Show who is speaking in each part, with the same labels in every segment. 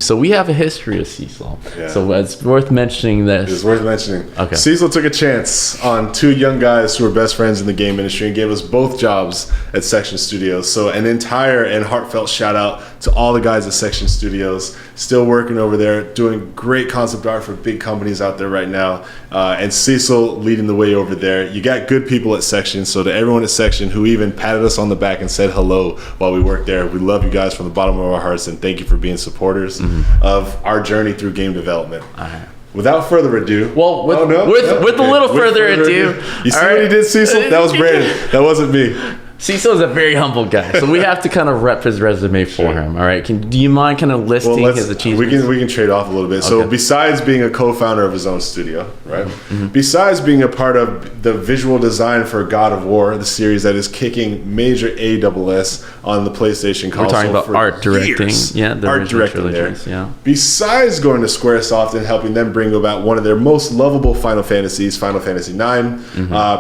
Speaker 1: So we have a history of Cecil.
Speaker 2: Yeah.
Speaker 1: So it's worth mentioning this.
Speaker 2: It's worth mentioning.
Speaker 1: Okay.
Speaker 2: Cecil took a chance on two young guys who were best friends in the game industry and gave us both jobs at Section Studios. So an entire and heartfelt shout out to all the guys at Section Studios, still working over there, doing great concept art for big companies out there right now. And Cecil leading the way over there. You got good people at Section. So to everyone at Section who even patted us on the back and said hello while we worked there, we love you guys from the bottom of our hearts, and thank you for being supporters of our journey through game development.
Speaker 1: All right.
Speaker 2: Without further ado,
Speaker 1: Well, with a little further ado,
Speaker 2: you see what he did, Cecil? That was Brandon. That wasn't me.
Speaker 1: Cecil is a very humble guy, so we have to kind of rep his resume for him. All right, do you mind kind of listing his achievements?
Speaker 2: We can trade off a little bit. So besides being a co-founder of his own studio, right? Besides being a part of the visual design for God of War, the series that is kicking major AWS on the PlayStation console.
Speaker 1: We're talking about art directing,
Speaker 2: the art directing there.
Speaker 1: Yeah.
Speaker 2: Besides going to SquareSoft and helping them bring about one of their most lovable Final Fantasies, Final Fantasy IX,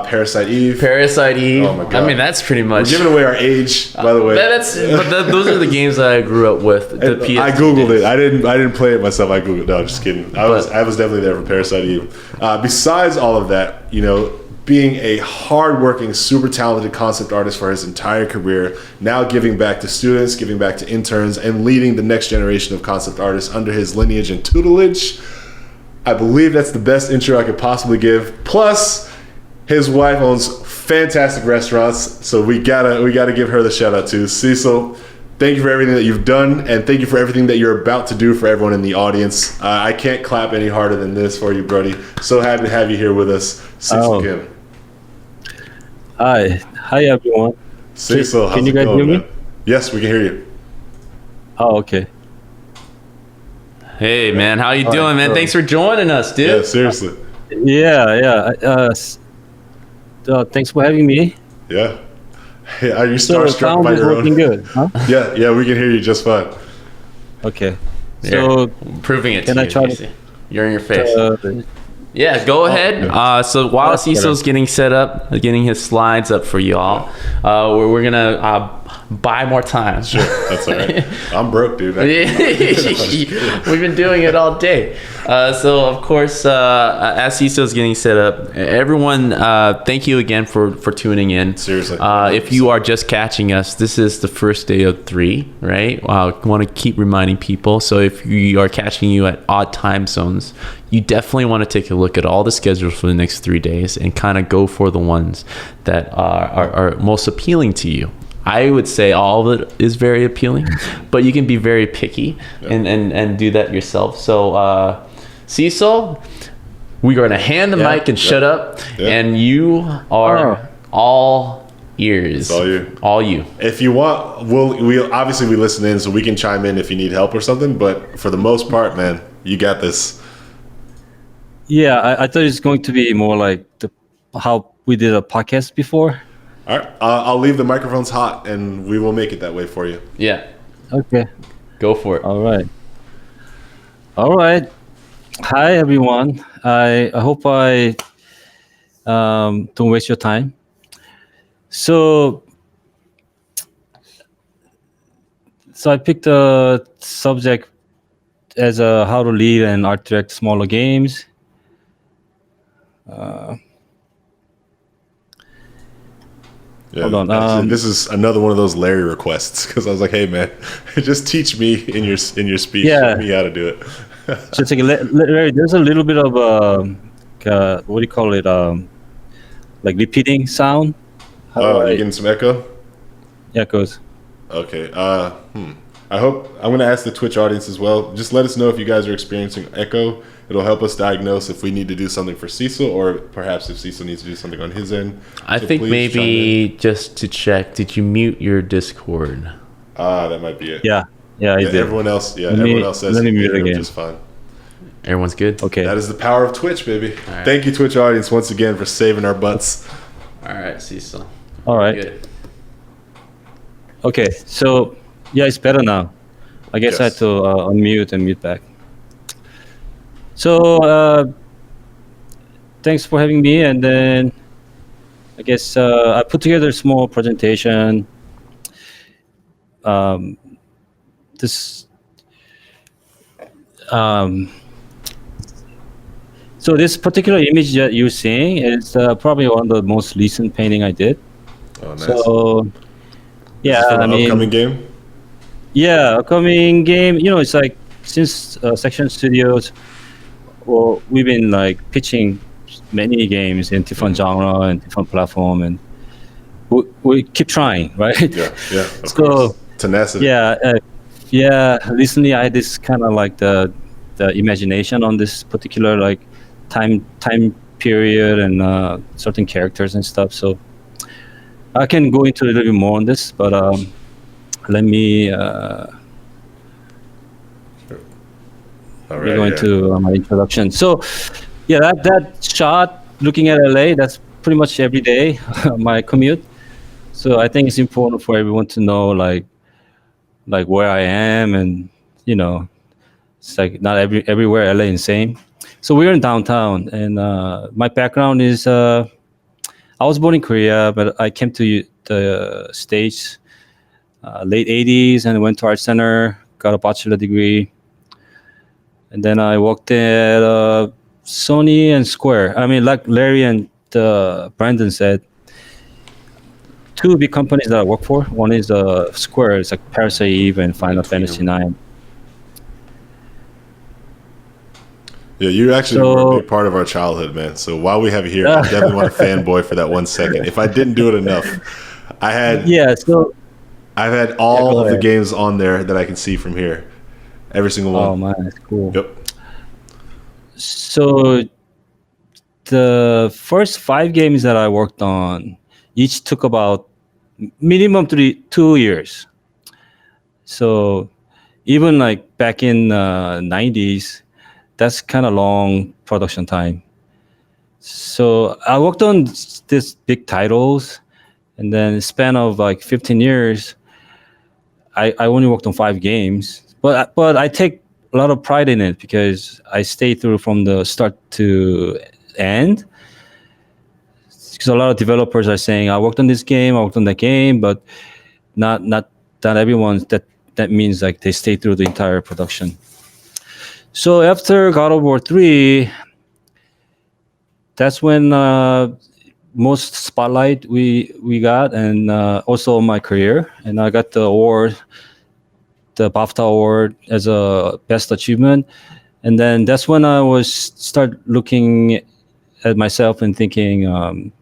Speaker 2: Parasite Eve.
Speaker 1: Oh
Speaker 2: my God.
Speaker 1: I mean, that's pretty much.
Speaker 2: We're giving away our age, by the way.
Speaker 1: Those are the games that I grew up with. The PS2
Speaker 2: I googled
Speaker 1: games.
Speaker 2: it. I didn't play it myself. I googled. No, just kidding. I was definitely there for Parasite Eve. Besides all of that, being a hardworking, super talented concept artist for his entire career, now giving back to students, giving back to interns, and leading the next generation of concept artists under his lineage and tutelage. I believe that's the best intro I could possibly give. Plus, his wife owns fantastic restaurants, so we gotta give her the shout out too. Cecil, thank you for everything that you've done, and thank you for everything that you're about to do for everyone in the audience. I can't clap any harder than this for you, Brody. So happy to have you here with us, Cecil Kim.
Speaker 3: Hi everyone.
Speaker 2: Cecil, how's
Speaker 3: can you
Speaker 2: it
Speaker 3: guys
Speaker 2: going,
Speaker 3: hear me?
Speaker 2: man? Yes, we can hear you.
Speaker 3: Oh, okay.
Speaker 1: Hey man, how you doing, man? Thanks for joining us, dude.
Speaker 2: Yeah, seriously.
Speaker 3: Yeah. Thanks for having me.
Speaker 2: Yeah. Hey, are you starstruck by your own?
Speaker 3: Working good, huh?
Speaker 2: Yeah, we can hear you just fine.
Speaker 3: Okay.
Speaker 1: So proving it.
Speaker 3: Can
Speaker 1: to
Speaker 3: I
Speaker 1: you,
Speaker 3: try
Speaker 1: JC. You're in your face.
Speaker 3: to?
Speaker 1: Yeah, go ahead. So while Cecil's getting set up, getting his slides up for you all, we're gonna buy more time.
Speaker 2: Sure, that's all right. I'm broke, dude.
Speaker 1: We've been doing it all day. So of course, as Cecil's getting set up, everyone, thank you again for tuning in.
Speaker 2: Seriously.
Speaker 1: If you are just catching us, this is the first day of 3, right? I want to keep reminding people. So if you are catching you at odd time zones, you definitely want to take a look at all the schedules for the next 3 days and kind of go for the ones that are most appealing to you. I would say all of it is very appealing, but you can be very picky and do that yourself. So, Cecil, we're going to hand the mic and shut up, and you are all ears.
Speaker 2: It's
Speaker 1: all you.
Speaker 2: If you want, we obviously we listen in, so we can chime in if you need help or something. But for the most part, man, you got this.
Speaker 3: Yeah, I thought it's going to be more like how we did a podcast before.
Speaker 2: All right, I'll leave the microphones hot, and we will make it that way for you.
Speaker 1: Yeah.
Speaker 3: Okay.
Speaker 1: Go for it.
Speaker 3: All right. Hi everyone. I hope I don't waste your time. So I picked a subject as how to lead and art direct smaller games. Hold on.
Speaker 2: Actually, this is another one of those Larry requests because I was like, "Hey, man, just teach me in your speech. Show me how to do it."
Speaker 3: Just like Larry, there's a little bit of what do you call it? Like repeating sound.
Speaker 2: You're getting some echo.
Speaker 3: Echoes.
Speaker 2: Okay. I hope I'm going to ask the Twitch audience as well. Just let us know if you guys are experiencing echo. It'll help us diagnose if we need to do something for Cecil, or perhaps if Cecil needs to do something on his end.
Speaker 1: I think maybe just to check, did you mute your Discord?
Speaker 2: That might be it.
Speaker 3: Yeah, I did.
Speaker 2: Everyone else says just fine.
Speaker 1: Everyone's good?
Speaker 3: Okay.
Speaker 2: That is the power of Twitch, baby.
Speaker 1: Right.
Speaker 2: Thank you, Twitch audience, once again for saving our butts.
Speaker 1: All right, Cecil.
Speaker 3: All right.
Speaker 1: Good.
Speaker 3: Okay, so yeah, it's better now. I guess
Speaker 2: Yes.
Speaker 3: I had to unmute and mute back. So thanks for having me, and then I guess I put together a small presentation. um, so this particular image that you're seeing is probably one of the most recent painting I did.
Speaker 2: Oh, nice.
Speaker 3: So
Speaker 2: This
Speaker 3: yeah,
Speaker 2: is from
Speaker 3: I
Speaker 2: an
Speaker 3: mean,
Speaker 2: upcoming game.
Speaker 3: yeah, upcoming game. It's like since Section Studios, well, we've been like pitching many games in different genre and different platform, and we keep trying, right?
Speaker 2: Yeah, of
Speaker 3: So
Speaker 2: course. Tenacity.
Speaker 3: yeah. Recently, I had this kind of like the imagination on this particular like time period and certain characters and stuff. So I can go into a little bit more on this, but let me
Speaker 2: All
Speaker 3: we
Speaker 2: right.
Speaker 3: go
Speaker 2: Yeah.
Speaker 3: into my introduction. So yeah, that shot looking at LA, that's pretty much every day my commute. So I think it's important for everyone to know like where I am, and you know it's like not everywhere LA is same. So we're in downtown, and my background is I was born in Korea, but I came to the States late 80s and went to art center, got a bachelor degree, and then I worked at Sony and Square. I mean, like Larry and Brandon said, two big companies that I work for. One is Square, it's like Parasite Eve and Final Fantasy 9.
Speaker 2: Yeah, you actually were a
Speaker 3: So
Speaker 2: big part of our childhood, man. So while we have you here, I definitely want to fanboy for that 1 second. If I didn't do it enough, I had
Speaker 3: yeah, so
Speaker 2: I've had
Speaker 3: yeah,
Speaker 2: all
Speaker 3: go
Speaker 2: of the
Speaker 3: ahead.
Speaker 2: games on there that I can see from here. Every single
Speaker 3: Oh
Speaker 2: one.
Speaker 3: man, that's cool.
Speaker 2: Yep.
Speaker 3: So the first 5 games that I worked on each took about minimum 2 years. So even like back in 90s, that's kind of long production time. So I worked on these big titles, and then span of like 15 years, I only worked on 5 games. But I take a lot of pride in it because I stayed through from the start to end. Because a lot of developers are saying I worked on this game, I worked on that game, but not everyone that means like they stay through the entire production. So after God of War 3, that's when most spotlight we got, and also my career, and I got the award, the BAFTA award as a best achievement. And then that's when I was start looking at myself and thinking,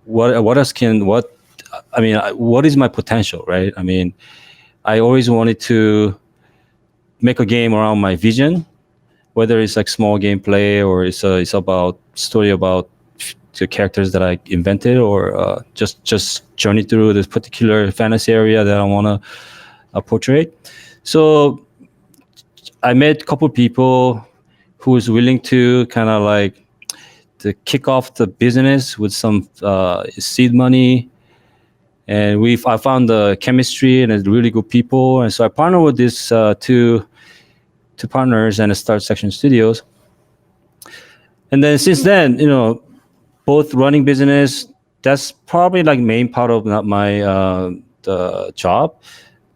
Speaker 3: what else can what I mean, what is my potential, right? I mean, I always wanted to make a game around my vision, whether it's like small gameplay or it's about story about the characters that I invented, or just journey through this particular fantasy area that I want to portray. So I met a couple people who was willing to kind of like to kick off the business with some seed money, and I found the chemistry and it's really good people, and so I partnered with these two partners and start Section Studios. And then since then, both running business, that's probably like main part of not my the job,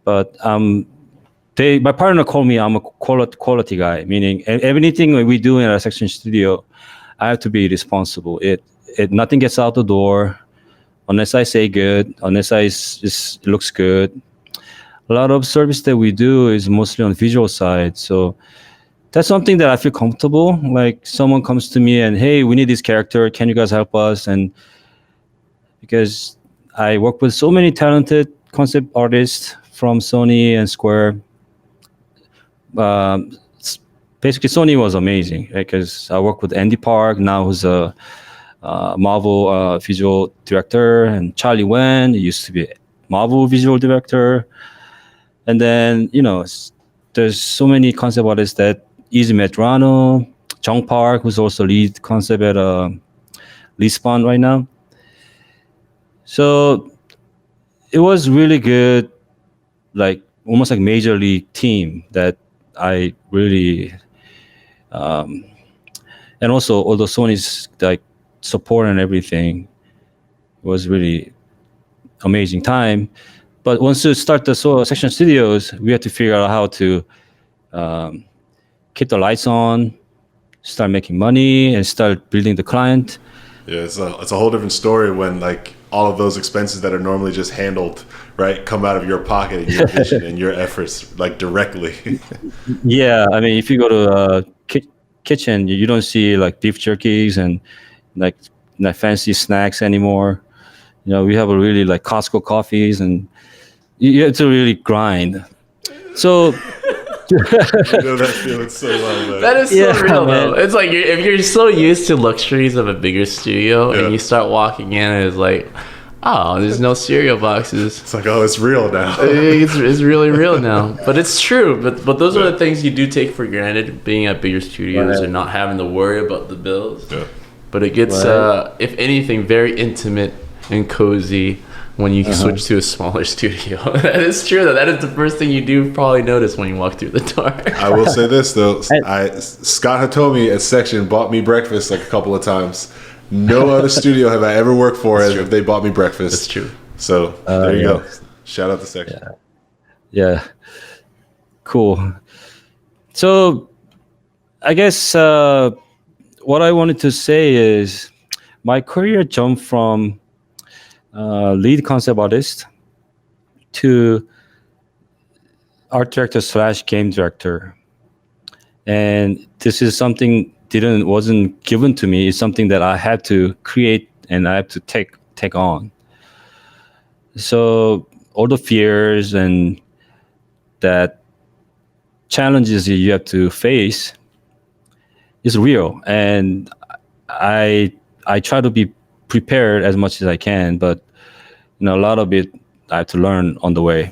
Speaker 3: but my partner called me, I'm a quality guy, meaning everything we do in our Section Studio, I have to be responsible. It nothing gets out the door unless I say good, unless it looks good. A lot of service that we do is mostly on the visual side, so that's something that I feel comfortable. Like someone comes to me and, hey, we need this character. Can you guys help us? And because I work with so many talented concept artists from Sony and Square, basically Sony was amazing because I work with Andy Park now, who's a Marvel visual director, and Charlie Wen, he used to be Marvel visual director. And then, there's so many concept artists that Izzy Medrano, Jung Park, who's also lead concept at Respawn right now. So it was really good, like almost like major league team that I really, and also although Sony's like support and everything, it was really amazing time. But once you start the Section Studios, we had to figure out how to keep the lights on, start making money, and start building the client.
Speaker 2: Yeah, it's a whole different story when like all of those expenses that are normally just handled, right, come out of your pocket and your vision and your efforts like directly.
Speaker 3: Yeah, I mean, if you go to a kitchen, you don't see like beef jerkies and like fancy snacks anymore. We have a really like Costco coffees, and you have to really grind. So
Speaker 2: You know that feeling so well, man.
Speaker 1: That is so
Speaker 3: Yeah,
Speaker 1: real,
Speaker 3: man.
Speaker 1: though. It's like if you're so used to luxuries of a bigger studio
Speaker 2: Yeah.
Speaker 1: and you start walking in and it's like, oh, there's no cereal boxes.
Speaker 2: It's like, oh, it's real now.
Speaker 1: It's really real now. But it's true. But those are the things you do take for granted, being at bigger studios
Speaker 3: Right.
Speaker 1: and not having to worry about the bills.
Speaker 2: Yeah.
Speaker 1: But it gets,
Speaker 3: Right.
Speaker 1: if anything, very intimate and cozy when you switch to a smaller studio. That is true, though. That is the first thing you do probably notice when you walk through the door.
Speaker 2: I will say this though, Scott Hatomi at Section bought me breakfast like a couple of times. No other studio have I ever worked for as if they bought me breakfast.
Speaker 1: That's true.
Speaker 2: So there you
Speaker 3: yeah.
Speaker 2: go. Shout out to Section.
Speaker 3: yeah, cool. So I guess what I wanted to say is my career jumped from lead concept artist to art director / game director, and this is something wasn't given to me. It's something that I had to create and I have to take on. So all the fears and that challenges that you have to face is real, and I try to be prepared as much as I can, but a lot of it I have to learn on the way.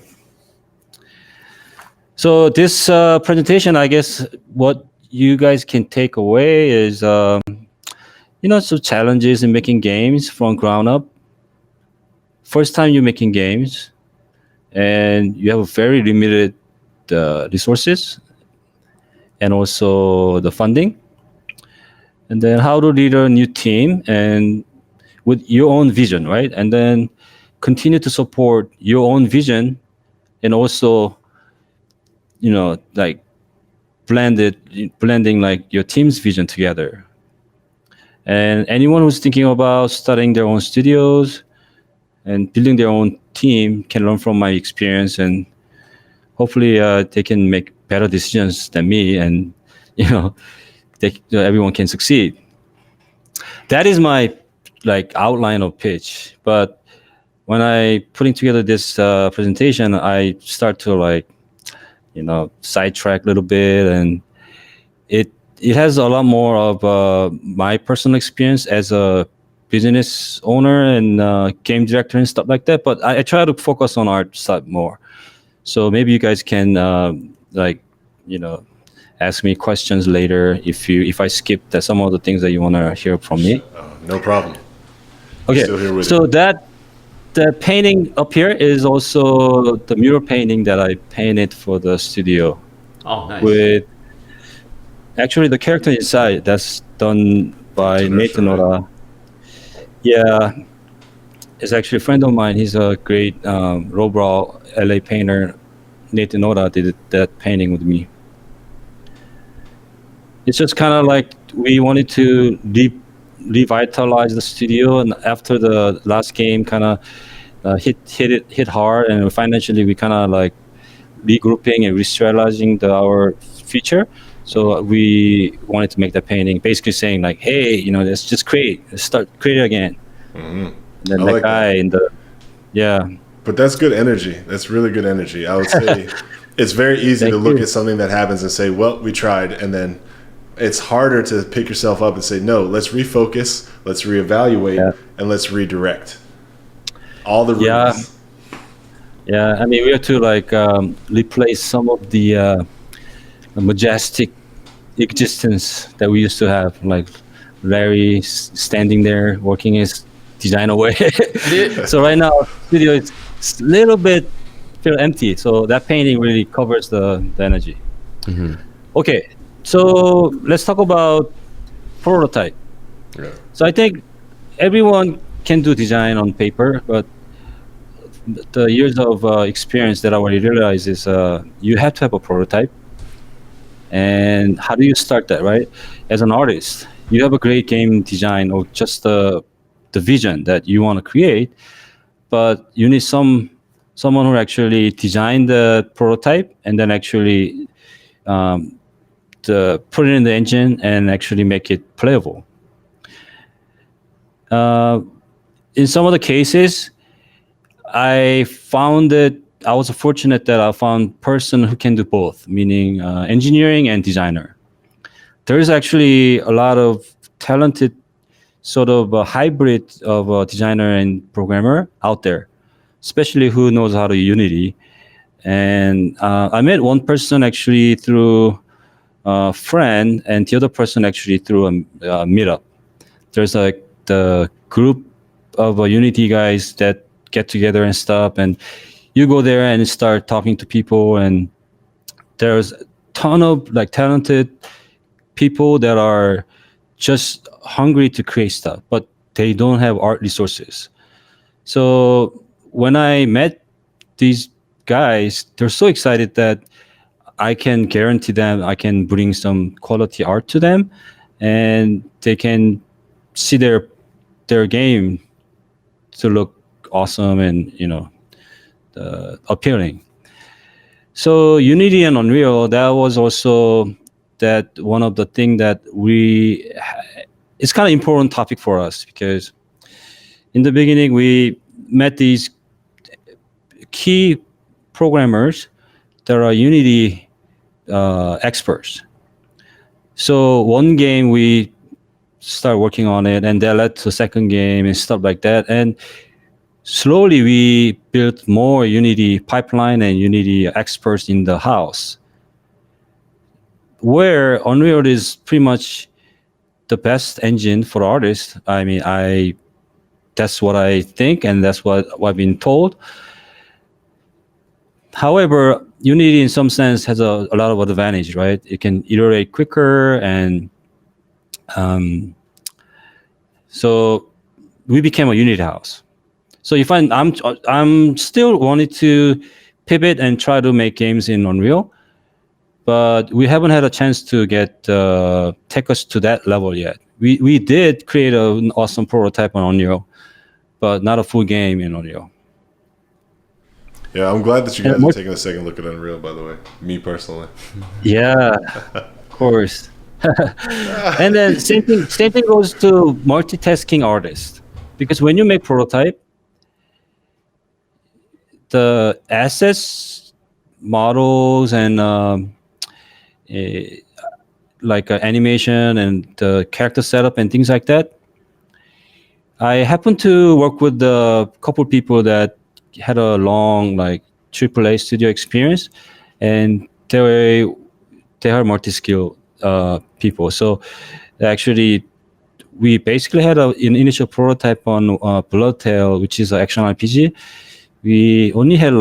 Speaker 3: So this presentation, I guess, what you guys can take away is, some challenges in making games from ground up. First time you're making games, and you have very limited resources, and also the funding, and then how to lead a new team and with your own vision, right? And then continue to support your own vision, and also, like blending like your team's vision together. And anyone who's thinking about starting their own studios and building their own team can learn from my experience, and hopefully they can make better decisions than me, and everyone can succeed. That is my like outline of pitch. But when I putting together this presentation, I start to like sidetrack a little bit, and it has a lot more of my personal experience as a business owner and game director and stuff like that. But I try to focus on art side more. So maybe you guys can ask me questions later if I skip some of the things that you want to hear from me.
Speaker 2: No problem.
Speaker 3: Okay,
Speaker 2: Still here with
Speaker 3: so
Speaker 2: you.
Speaker 3: the painting up here is also the mural painting that I painted for the studio.
Speaker 1: Oh, nice.
Speaker 3: With actually the character inside that's done by Nathan Noda. Yeah, it's actually a friend of mine. He's a great lowbrow LA painter. Nathan Noda did that painting with me. It's just kind of like we wanted to revitalize the studio, and after the last game kind of hit hard, and financially we kind of like regrouping and restrategizing our future. So we wanted to make that painting, basically saying like, hey, let's just let's start creating again.
Speaker 2: Mm-hmm.
Speaker 3: And then
Speaker 2: I
Speaker 3: that
Speaker 2: like
Speaker 3: guy in the
Speaker 2: But that's good energy. That's really good energy. I would say it's very easy to
Speaker 3: Thank
Speaker 2: look
Speaker 3: you.
Speaker 2: at something that happens and say, well, we tried. And then it's harder to pick yourself up and say, no, let's refocus, let's reevaluate, and let's redirect. All the reasons.
Speaker 3: Yeah, I mean, we have to like replace some of the majestic existence that we used to have, like Larry standing there working his design away. So right now, studio is a little bit feel empty. So that painting really covers the energy.
Speaker 1: Mm-hmm.
Speaker 3: Okay, so let's talk about prototype.
Speaker 2: Yeah.
Speaker 3: So I think everyone can do design on paper, but the years of experience that I already realized is you have to have a prototype. And how do you start that, right? As an artist, you have a great game design or just the vision that you want to create, but you need someone who actually designed the prototype and then actually put it in the engine and actually make it playable. In some of the cases, I found that I was fortunate that I found person who can do both, meaning engineering and designer. There's actually a lot of talented sort of a hybrid of a designer and programmer out there, especially who knows how to Unity. And I met one person actually through a friend, and the other person actually through a meetup. There's like the group of Unity guys that get together and stuff, and you go there and start talking to people, and there's a ton of like talented people that are just hungry to create stuff, but they don't have art resources. So when I met these guys, they're so excited that I can guarantee them I can bring some quality art to them, and they can see their game to look awesome and appealing. So Unity and Unreal, that was also that one of the thing that it's kind of important topic for us, because in the beginning we met these key programmers that are Unity experts. So one game we start working on it, and that led to a second game and stuff like that. And slowly we built more Unity pipeline and Unity experts in the house, where Unreal is pretty much the best engine for artists. I mean, that's what I think, and that's what I've been told. However, Unity in some sense has a lot of advantage, right? It can iterate quicker, and so we became a Unity house. So if I'm still wanting to pivot and try to make games in Unreal, but we haven't had a chance to take us to that level yet. We did create an awesome prototype on Unreal, but not a full game in Unreal.
Speaker 2: Yeah, I'm glad that you guys are taking a second look at Unreal, by the way. Me personally.
Speaker 3: Yeah, of course. And then same thing goes to multitasking artists, because when you make prototype, the assets, models, and animation and the character setup and things like that, I happened to work with a couple people that had a long AAA studio experience, and they are multi-skill people. So actually, we basically had an initial prototype on Bloodtail, which is an action RPG. We only had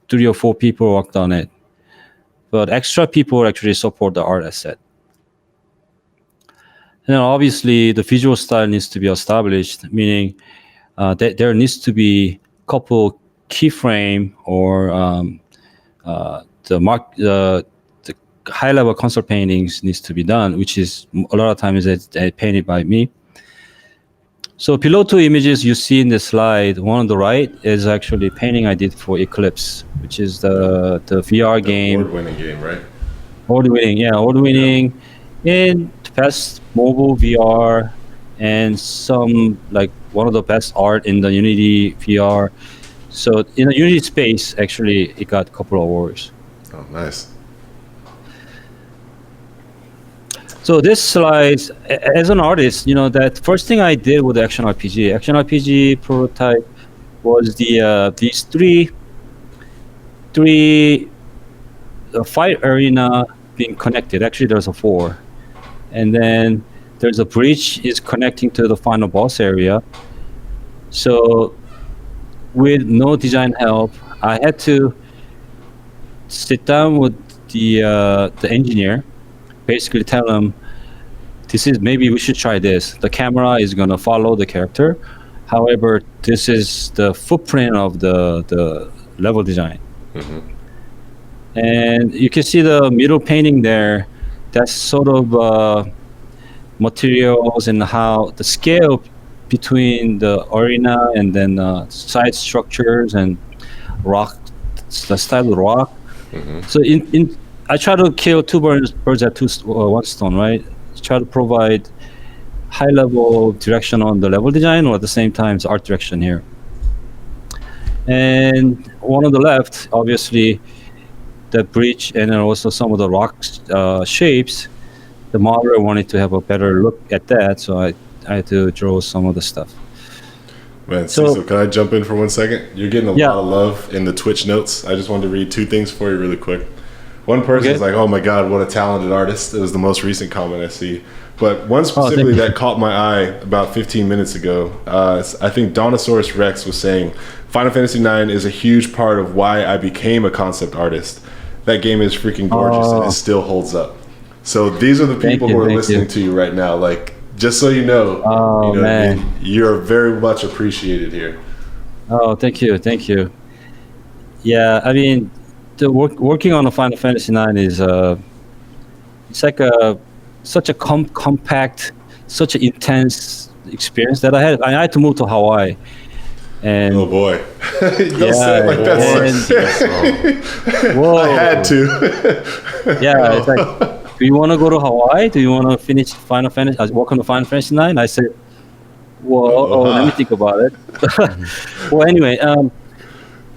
Speaker 3: 3 or 4 people worked on it, but extra people actually support the art asset. And then obviously the visual style needs to be established, meaning that there needs to be a couple keyframe or the high level concept paintings needs to be done, which is a lot of times it's painted by me. So below 2 images you see in the slide, one on the right is actually painting I did for Eclipse, which is the VR game.
Speaker 2: Award-winning game, right?
Speaker 3: Award-winning in best mobile VR, and some one of the best art in the Unity VR. So in the Unity space, actually, it got a couple of awards.
Speaker 2: Oh, nice.
Speaker 3: So this slide, as an artist, that first thing I did with the Action RPG prototype was these three fight arena being connected. Actually, there's a 4, and then there's a bridge is connecting to the final boss area. So with no design help, I had to sit down with the engineer, basically tell him, maybe we should try this. The camera is going to follow the character. However, this is the footprint of the level design.
Speaker 2: Mm-hmm.
Speaker 3: And you can see the middle painting there. That's sort of materials and how the scale between the arena and then side structures and rock, the style of rock. So in I try to kill two birds at one stone, right? Try to provide high level direction on the level design, or at the same time art direction here. And one on the left, obviously, the bridge and then also some of the rocks shapes. The modeler wanted to have a better look at that, so I had to draw some of the stuff.
Speaker 2: Man, Cecil, can I jump in for 1 second? You're getting a lot of love in the Twitch notes. I just wanted to read two things for you really quick. One person's like, oh my God, what a talented artist. It was the most recent comment I see. But one specifically that caught my eye about 15 minutes ago, I think Donosaurus Rex was saying, Final Fantasy IX is a huge part of why I became a concept artist. That game is freaking gorgeous and it still holds up. So these are the people who are listening to you right now. Like, just so you know,
Speaker 3: man.
Speaker 2: You're very much appreciated here.
Speaker 3: Oh, thank you. Yeah, I mean, working on a Final Fantasy IX is it's like such a compact, such an intense experience that I had to move to Hawaii. And
Speaker 2: oh boy, you don't say it like that.
Speaker 3: Whoa.
Speaker 2: I had to.
Speaker 3: Yeah, it's like, do you want to go to Hawaii? Do you want to finish Final Fantasy? Work on the Final Fantasy IX? I said, well, let me think about it. Well, anyway,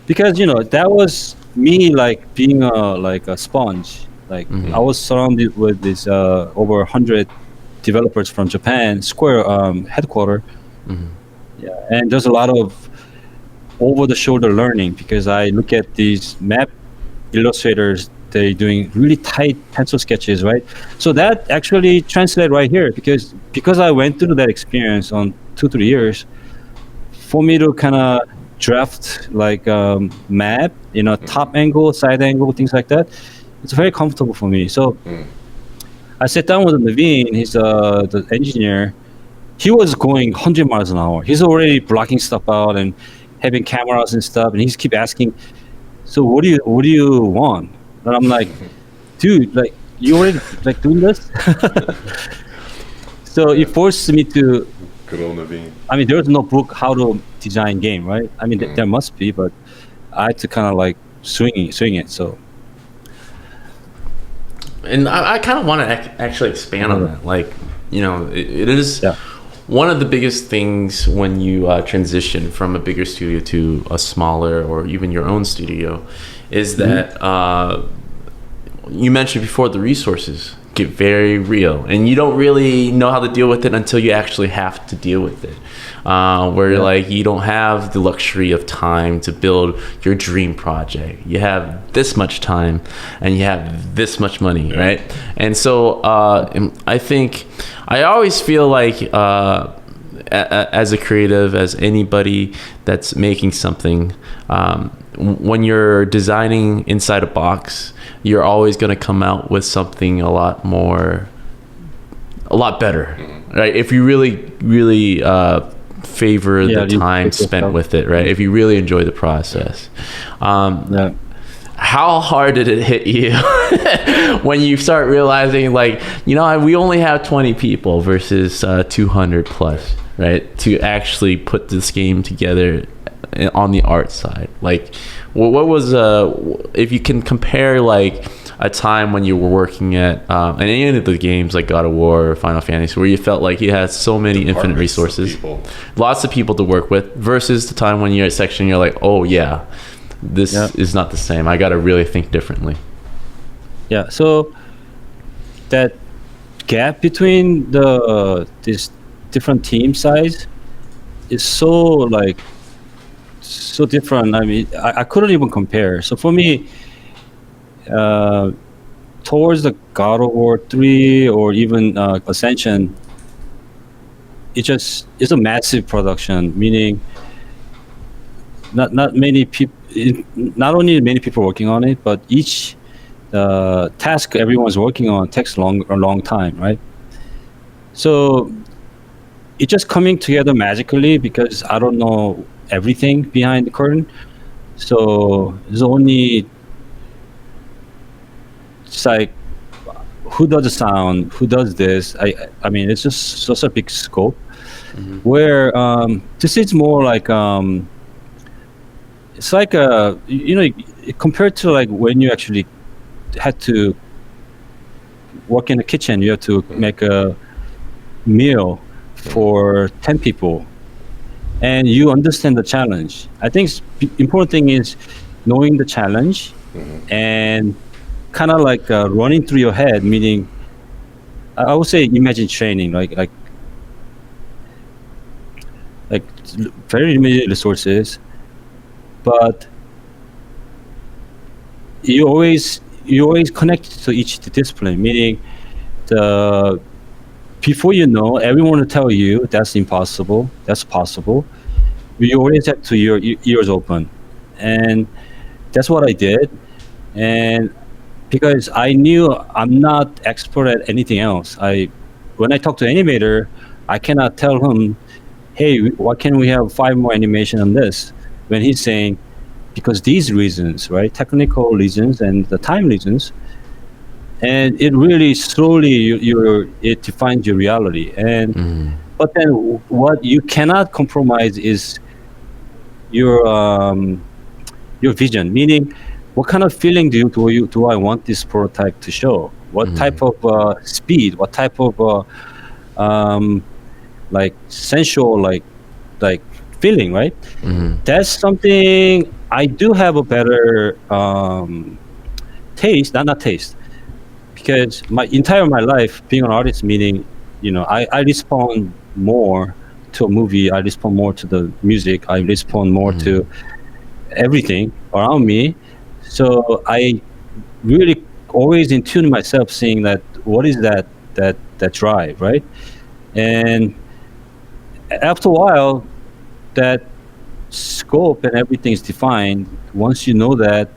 Speaker 3: because that was me, like being a sponge. Like I was surrounded with this over 100 developers from Japan, Square headquarters. Yeah, and there's a lot of over-the-shoulder learning because I look at these map illustrators. They're doing really tight pencil sketches, right? So that actually translates right here because I went through that experience on 2-3 years. For me to kind of draft like map, top angle, side angle, things like that, it's very comfortable for me. So I sat down with Naveen. He's the engineer. He was going 100 miles an hour. He's already blocking stuff out and having cameras and stuff. And he's keep asking, so what do you want? And I'm like, dude, like you already like doing this? So it forced me to.
Speaker 2: Good old Naveen.
Speaker 3: I mean, there's no book how to design game, right? I mean, there must be, but I had to kind of like swing it. So.
Speaker 1: And I kind of want to actually expand on that. Like, it is one of the biggest things when you transition from a bigger studio to a smaller or even your own studio is that you mentioned before the resources get very real and you don't really know how to deal with it until you actually have to deal with it. Like you don't have the luxury of time to build your dream project. You have this much time and you have this much money, right? And so I think I always feel like as a creative, as anybody that's making something, when you're designing inside a box, you're always going to come out with something a lot better, right? If you really favor the time spent with it, right? If you really enjoy the process. How hard did it hit you when you start realizing, like, we only have 20 people versus 200 plus, right? To actually put this game together on the art side. Like, what was if you can compare like a time when you were working at any of the games like God of War or Final Fantasy where you felt like you had so many infinite resources, lots of people to work with, versus the time when you're at section you're like, oh yeah, this is not the same. I got to really think differently.
Speaker 3: Yeah, so that gap between this different team size is so different. I mean, I couldn't even compare. So for me, towards the God of War 3 or even Ascension, it's a massive production, meaning not many people, not only many people working on it, but each task everyone's working on takes a long time, right? So it's just coming together magically because I don't know everything behind the curtain. So there's only it's like who does the sound, who does this. I mean, it's just such a big scope. Where this is more like it's like compared to like when you actually had to work in the kitchen, you have to make a meal for 10 people, and you understand the challenge. I think important thing is knowing the challenge and kind of like running through your head, meaning I would say imagine training, like very limited resources, but you always connect to each discipline, meaning before you know, everyone will tell you that's impossible, that's possible. You always have to your ears open, and that's what I did. And because I knew I'm not expert at anything else, when I talk to animator, I cannot tell him, hey, why can't we have 5 more animation on this? When he's saying, because these reasons, right? Technical reasons and the time reasons. And it really slowly, it defines your reality. And but then what you cannot compromise is your vision, meaning what kind of feeling do I want this prototype to show? What type of speed, what type of like sensual like feeling, right? That's something I do have a better taste, not taste, because my life being an artist, meaning I respond more to a movie, I respond more to the music, I respond more to everything around me. So I really always in tune myself, seeing that what is that drive, right? And after a while, that scope and everything is defined. Once you know that,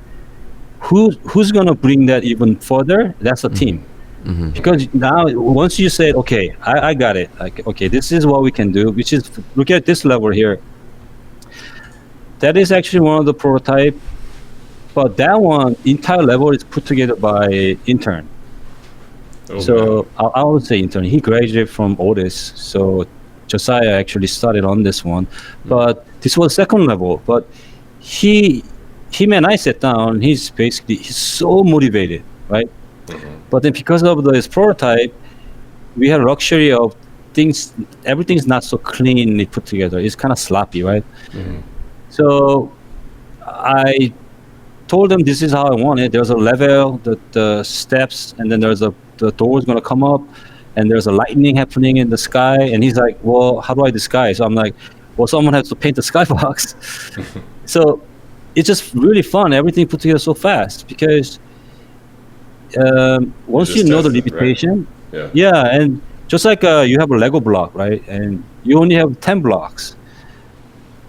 Speaker 3: who's going to bring that even further? That's a team. Because now, once you say, okay, I got it. Like, okay, this is what we can do. Which is, look at this level here. That is actually one of the prototype, but that one entire level is put together by intern. So I would say intern. He graduated from Otis, so Josiah actually started on this one, but this was second level. But him and I sat down. He's so motivated, right? But then because of this prototype, we had luxury of things. Everything's not so cleanly put together. It's kind of sloppy, right? So I told them this is how I want it. There's a level, the steps, and then the door's gonna come up, and there's a lightning happening in the sky. And he's like, well, how do I disguise? So I'm like, well, someone has to paint the skybox. So it's just really fun. Everything put together so fast because once you know the limitation,
Speaker 2: right?
Speaker 3: Yeah, and just like you have a Lego block, right? And you only have 10 blocks.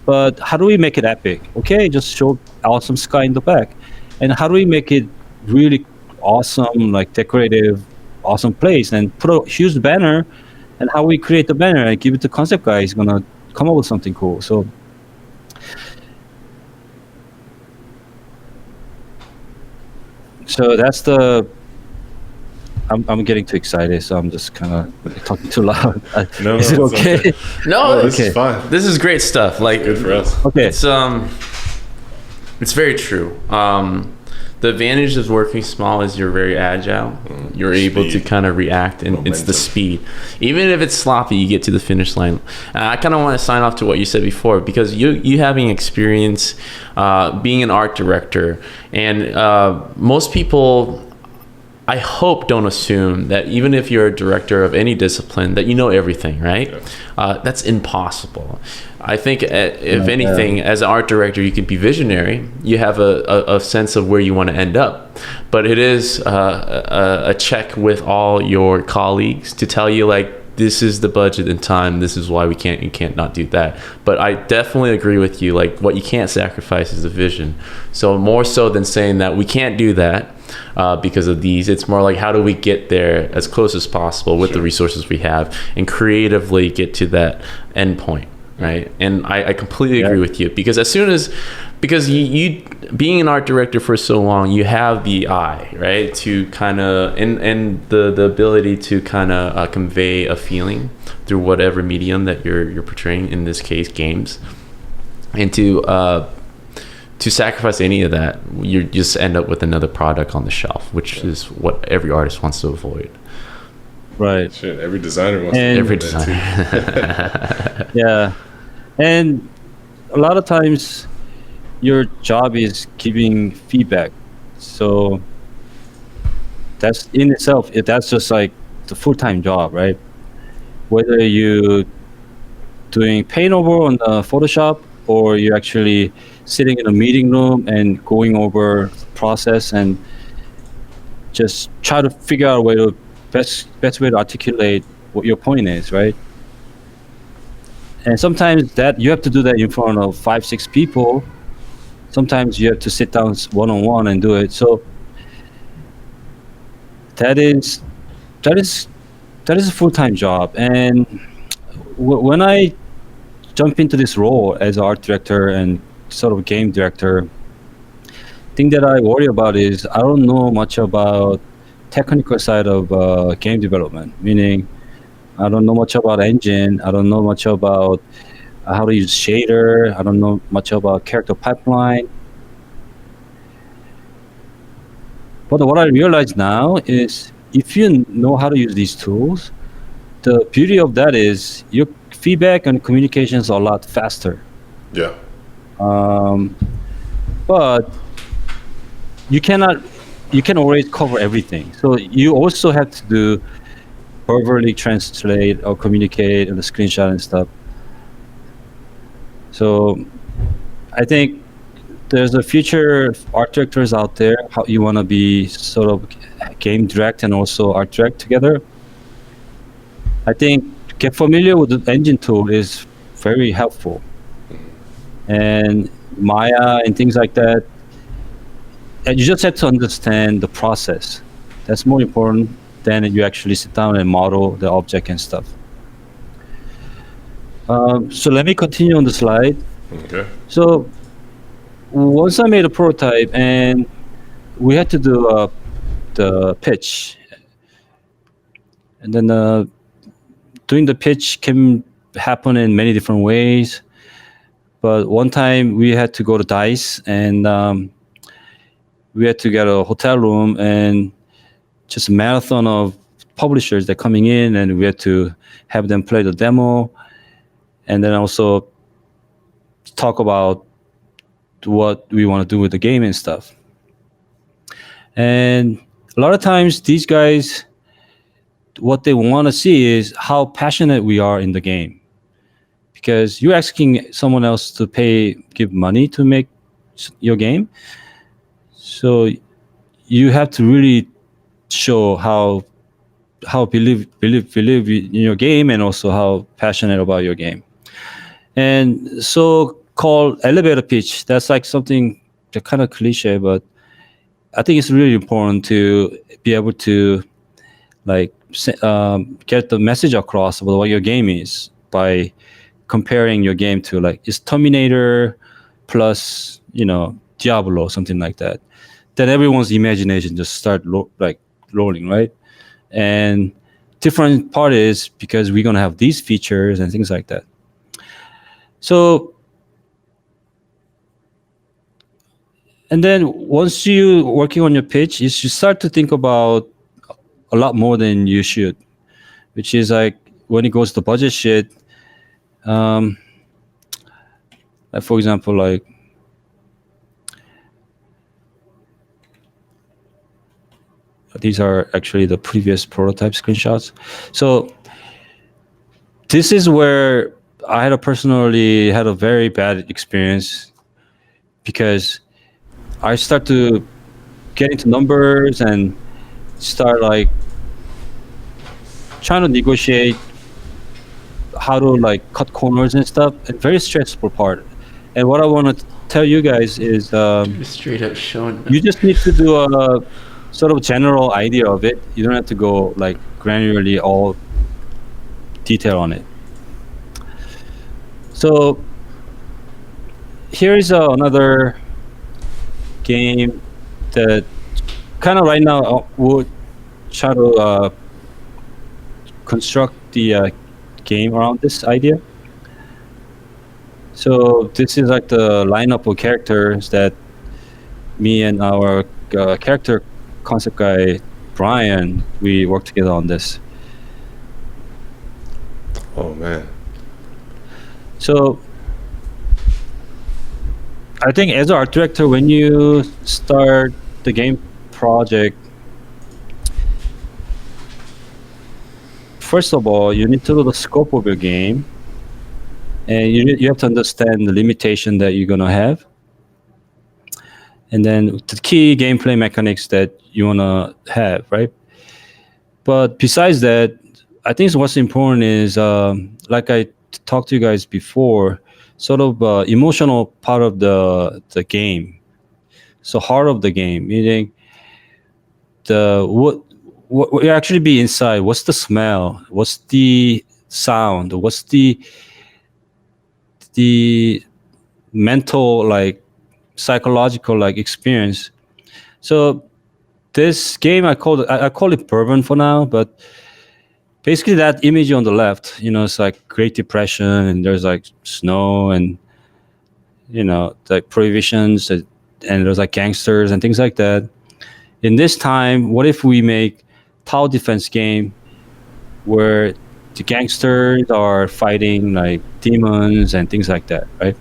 Speaker 3: But how do we make it epic? Okay, just show awesome sky in the back. And how do we make it really awesome, like decorative, awesome place, and put a huge banner? And how we create the banner and give it to concept guy, he's gonna come up with something cool. So that's the. I'm getting too excited, so I'm just kind of talking too loud. Is it okay?
Speaker 1: No,
Speaker 2: this is fine.
Speaker 1: This is great stuff. Like,
Speaker 2: good for us.
Speaker 3: Okay,
Speaker 1: it's very true. The advantage of working small is you're very agile. You're able to kind of react, and momentum. It's the speed. Even if it's sloppy, you get to the finish line. I kind of want to sign off to what you said before, because you having experience being an art director, and most people, I hope, don't assume that even if you're a director of any discipline that you know everything, right? Yeah. That's impossible. I think if anything, as an art director, you could be visionary. You have a sense of where you want to end up. But it is a check with all your colleagues to tell you, like, this is the budget and time. This is why you can't not do that. But I definitely agree with you. Like, what you can't sacrifice is the vision. So more so than saying that we can't do that because of these, it's more like, how do we get there as close as possible with the resources we have and creatively get to that end point, right? And I completely agree with you, because as soon as because you being an art director for so long, you have the eye, right, to kind of and the ability to kind of convey a feeling through whatever medium that you're portraying, in this case games, and to sacrifice any of that, you just end up with another product on the shelf, which is what every artist wants to avoid.
Speaker 3: Right.
Speaker 2: Shit, every designer wants
Speaker 3: And-
Speaker 2: to
Speaker 1: Every
Speaker 2: do that too.
Speaker 1: designer.
Speaker 3: Yeah, and a lot of times your job is giving feedback, so that's in itself, that's just like the full-time job, right? Whether you doing paint over on the Photoshop, or you're actually sitting in a meeting room and going over the process and just try to figure out a way to best way to articulate what your point is, right? And sometimes that you have to do that in front of 5-6 people. Sometimes you have to sit down one-on-one and do it. So that is a full-time job. And when I jump into this role as art director and sort of game director, thing that I worry about is I don't know much about technical side of game development. Meaning, I don't know much about engine. I don't know much about how to use shader. I don't know much about character pipeline. But what I realize now is if you know how to use these tools, the beauty of that is your feedback and communications are a lot faster.
Speaker 2: Yeah.
Speaker 3: But you can always cover everything. So you also have to do verbally translate or communicate in the screenshot and stuff. So I think there's a future art directors out there, how you want to be sort of game direct and also art direct together. I think get familiar with the engine tool is very helpful. And Maya and things like that. And you just have to understand the process. That's more important than you actually sit down and model the object and stuff. So let me continue on the slide.
Speaker 2: Okay.
Speaker 3: So once I made a prototype and we had to do the pitch, and then doing the pitch can happen in many different ways. But one time we had to go to DICE and we had to get a hotel room and just a marathon of publishers that coming in, and we had to have them play the demo and then also talk about what we want to do with the game and stuff. And a lot of times these guys, what they want to see is how passionate we are in the game. Because you're asking someone else to give money to make your game. So you have to really show how believe in your game and also how passionate about your game. And so-called elevator pitch, that's like something that kind of cliche, but I think it's really important to be able to like get the message across about what your game is by comparing your game to like is Terminator plus Diablo, something like that. Then everyone's imagination just start rolling, right? And different part is because we're gonna have these features and things like that. So, and then once you working on your pitch, you should start to think about a lot more than you should, which is like when it goes to budget shit. Like for example, like these are actually the previous prototype screenshots. So this is where I personally had a very bad experience because I start to get into numbers and start like trying to negotiate how to like cut corners and stuff. And very stressful part. And what I want to tell you guys is
Speaker 1: Straight up showing.
Speaker 3: you just need to do a sort of general idea of it. You don't have to go like granularly all detail on it. So here is another game that kind of right now would try to construct the game around this idea. So this is like the lineup of characters that me and our character concept guy Brian, we work together on this.
Speaker 2: Oh man.
Speaker 3: So I think as an art director, when you start the game project, first of all, you need to know the scope of your game, and you have to understand the limitation that you're gonna have, and then the key gameplay mechanics that you wanna have, right? But besides that, I think what's important is, like I talked to you guys before, sort of emotional part of the game. So heart of the game, meaning the what actually be inside. What's the smell? What's the sound? What's the mental, like psychological, like experience? So this game, I call it bourbon for now, but basically that image on the left, it's like Great Depression, and there's like snow, and like prohibitions, and there's like gangsters and things like that. In this time, what if we make tower defense game where the gangsters are fighting like demons and things like that, right?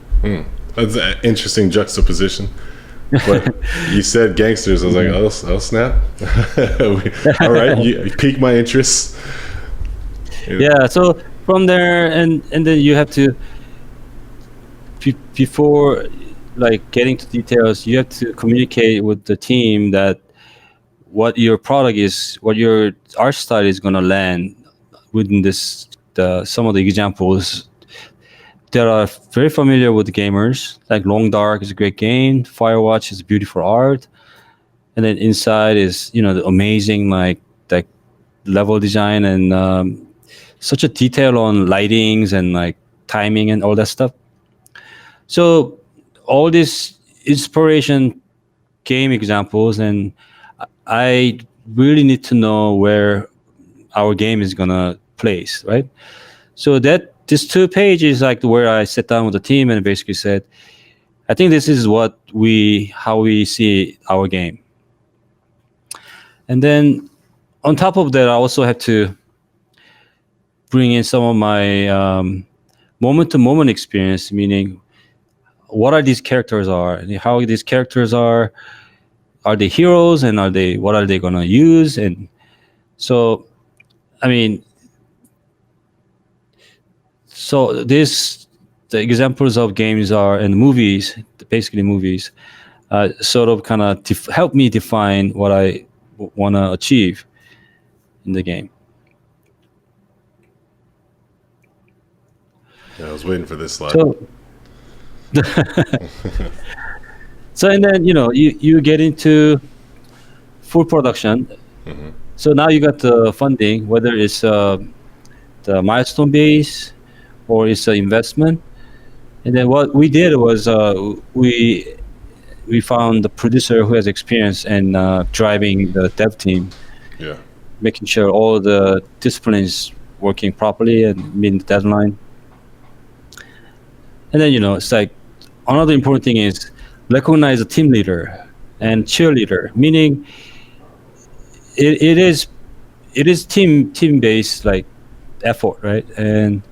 Speaker 2: That's an interesting juxtaposition. But you said gangsters, I was like, oh snap. All right, you piqued my interest.
Speaker 3: Yeah, so from there, and then you have to, before like getting to details, you have to communicate with the team that what your product is, what your art style is going to land within this. Some of the examples that are very familiar with the gamers, like Long Dark is a great game, Firewatch is beautiful art, and then inside is the amazing like level design and such a detail on lightings and like timing and all that stuff. So all this inspiration game examples, and I really need to know where our game is gonna place, right? So that this 2 pages like where I sat down with the team and basically said, I think this is how we see our game. And then on top of that, I also have to bring in some of my moment-to-moment experience, meaning what are these characters are, and how these characters are they heroes, and what are they going to use? And so, I mean, so the examples of games are, and movies, basically movies, sort of kind of help me define what I want to achieve in the game.
Speaker 2: Yeah, I was waiting for this slide.
Speaker 3: So and then you get into full production.
Speaker 2: Mm-hmm.
Speaker 3: So now you got the funding, whether it's the milestone base or it's an investment. And then what we did was we found the producer who has experience in driving the dev team.
Speaker 2: Yeah.
Speaker 3: Making sure all the disciplines working properly and meeting the deadline. And then it's like another important thing is recognize a team leader and cheerleader, meaning it is team based like effort, right? And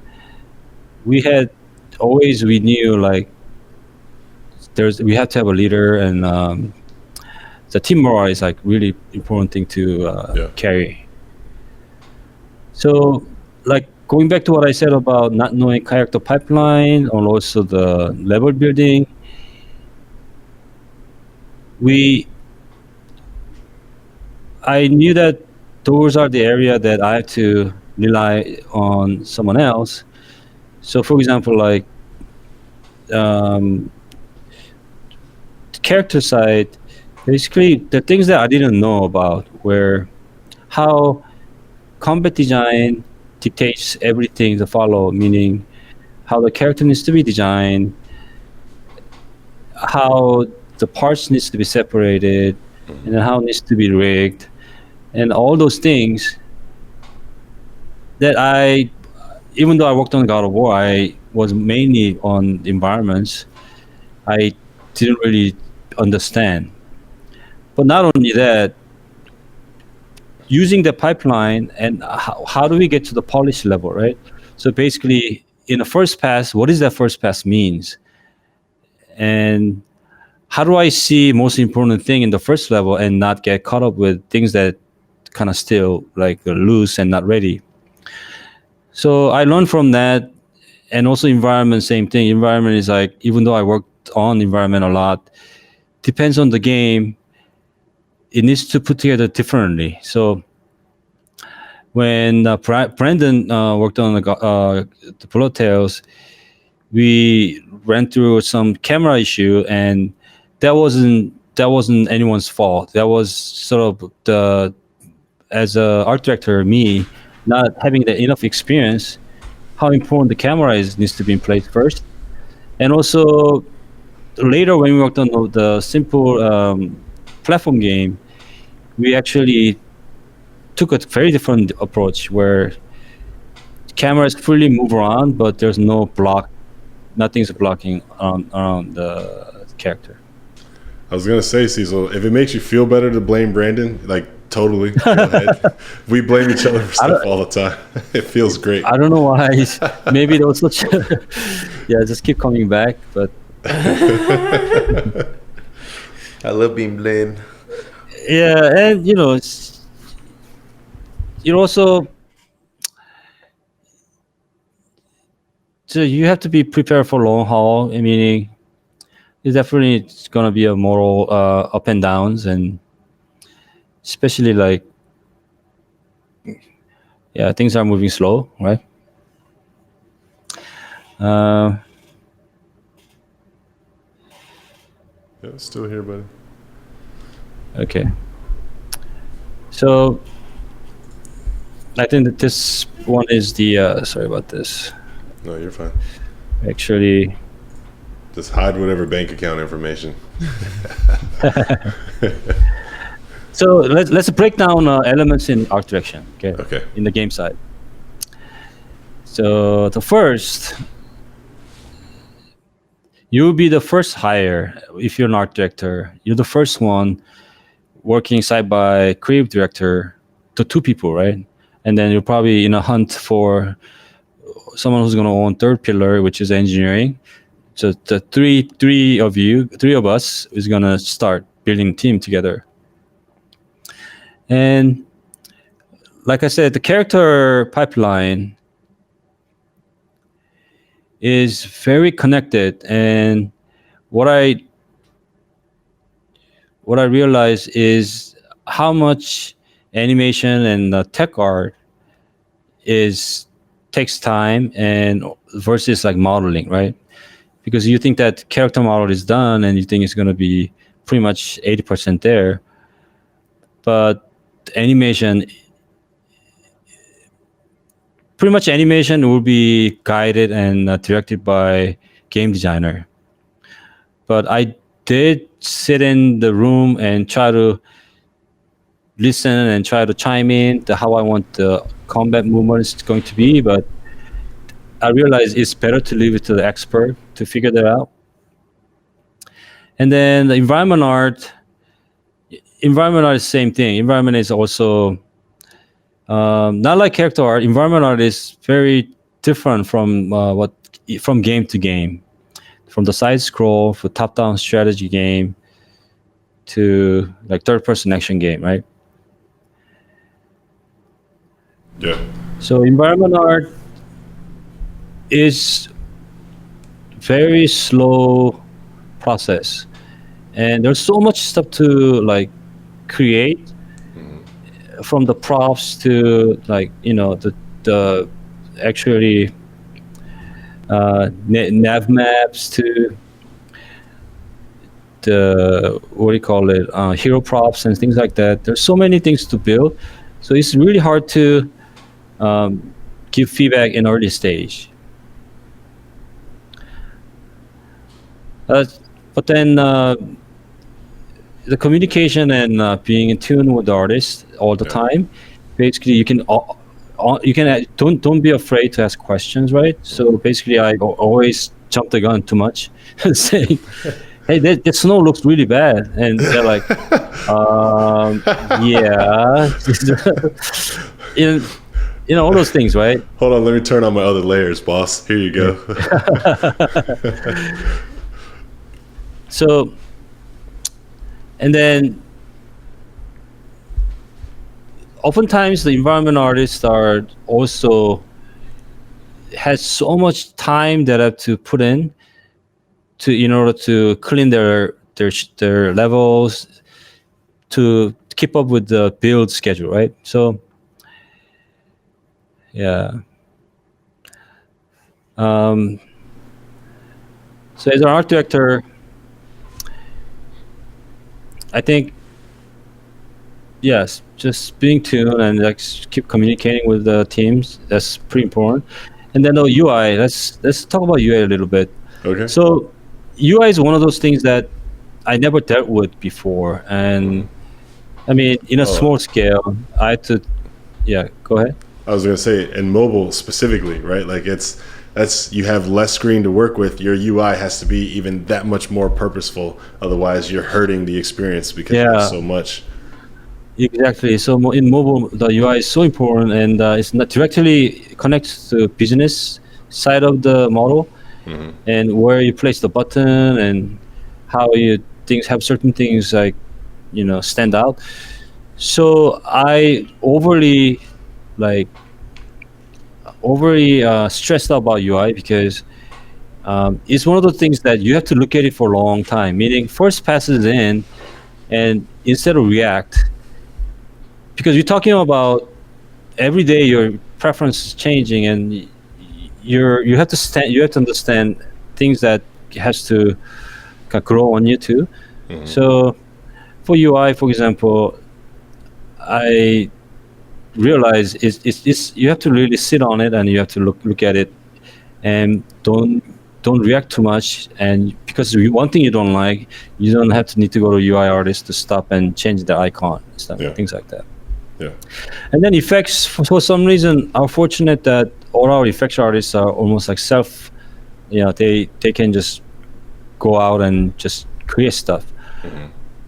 Speaker 3: we knew like we have to have a leader, and the team morale is like really important thing to carry. So like going back to what I said about not knowing character pipeline and also the level building, I knew that those are the area that I have to rely on someone else. So for example, like the character side, basically the things that I didn't know about were how combat design dictates everything to follow, meaning how the character needs to be designed, how the parts needs to be separated, and then how it needs to be rigged, and all those things that even though I worked on God of War, I was mainly on environments. I didn't really understand. But not only that, using the pipeline and how do we get to the polish level, right? So basically, in a first pass, what does that first pass means? And how do I see most important thing in the first level and not get caught up with things that kind of still like loose and not ready? So I learned from that, and also environment, same thing. Environment is like, even though I worked on environment a lot, depends on the game. It needs to put together differently. So when Brandon worked on the Bullet Tales, we ran through some camera issue, and that wasn't anyone's fault. That was sort of the as a art director, me not having the enough experience. How important the camera is needs to be in place first, and also later when we worked on the simple platform game, we actually took a very different approach where cameras fully move around, but there's no block, nothing's blocking around the character.
Speaker 2: I was gonna say, Cecil, if it makes you feel better to blame Brandon, like totally, go ahead. We blame each other for stuff all the time. It feels great.
Speaker 3: I don't know why. Maybe there was such. Yeah, just keep coming back, but
Speaker 4: I love being blamed.
Speaker 3: yeah, and it also, so you have to be prepared for long haul. Meaning, it's definitely gonna be a moral up and downs, and especially like, yeah, things are moving slow, right?
Speaker 2: Yeah, still here, buddy.
Speaker 3: Okay. So I think that this one is the sorry about this.
Speaker 2: No, you're fine.
Speaker 3: Actually,
Speaker 2: Just hide whatever bank account information.
Speaker 3: so let's break down elements in art direction. Okay.
Speaker 2: Okay.
Speaker 3: In the game side. So the first, you'll be the first hire if you're an art director. You're the first one working side by creative director to two people, right? And then you're probably in a hunt for someone who's going to own third pillar, which is engineering. So the three of us is going to start building a team together. And like I said, the character pipeline is very connected. And what I realize is how much animation and tech art takes time and versus like modeling, right? Because you think that character model is done and you think it's going to be pretty much 80% there, but animation will be guided and directed by game designer. But I did sit in the room and try to listen and try to chime in to how I want the combat movements going to be, but I realized it's better to leave it to the expert to figure that out. And then the environment art is the same thing. Environment is also not like character art. Environment art is very different from from game to game, from the side scroll for top-down strategy game to like third-person action game, right?
Speaker 2: Yeah.
Speaker 3: So environment art is very slow process, and there's so much stuff to like create, from the props to like the actually nav maps to the what do you call it, hero props and things like that. There's so many things to build, so it's really hard to give feedback in early stage. But but then the communication and being in tune with the artist all the time, basically you can don't be afraid to ask questions, right? So basically I always jump the gun too much, saying, hey, that snow looks really bad, and they're like, yeah. All those things, right?
Speaker 2: Hold on, let me turn on my other layers, boss. Here you go.
Speaker 3: So, and then oftentimes the environment artists are also has so much time that I have to put in in order to clean their levels, to keep up with the build schedule, right? So yeah. So as an art director, I think, yes, just being tuned and like keep communicating with the teams, that's pretty important. And then the UI, let's talk about UI a little bit.
Speaker 2: Okay.
Speaker 3: So UI is one of those things that I never dealt with before, and I mean, in a small scale, I had to. Yeah, go ahead.
Speaker 2: I was gonna say, in mobile specifically, right? Like that's you have less screen to work with. Your UI has to be even that much more purposeful. Otherwise, you're hurting the experience because there's so much.
Speaker 3: Exactly. So in mobile, the UI is so important, and it's not directly connects to business side of the model, and where you place the button and how you things have certain things like stand out. So I overly stressed out about UI because it's one of the things that you have to look at it for a long time. Meaning, first passes in, and instead of react, because you're talking about every day your preference is changing, and you have to understand things that has to grow on you too. So for UI, for example, I realize it's you have to really sit on it, and you have to look at it, and don't react too much. And because one thing you don't like, you don't have to need to go to UI artist to stop and change the icon and stuff, things like that.
Speaker 2: Yeah.
Speaker 3: And then effects, for some reason, are fortunate that all our effects artists are almost like they can just go out and just create stuff.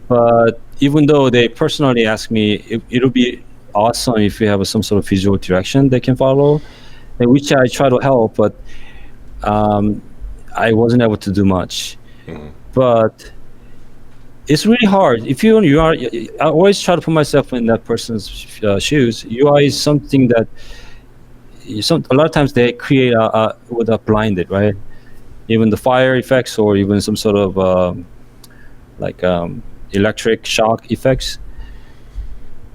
Speaker 3: But even though they personally ask me, it'll be awesome if you have some sort of visual direction they can follow, which I try to help, but I wasn't able to do much. But it's really hard. If you are, I always try to put myself in that person's shoes. UI is something that a lot of times they create with a blinded, right? Even the fire effects, or even some sort of electric shock effects,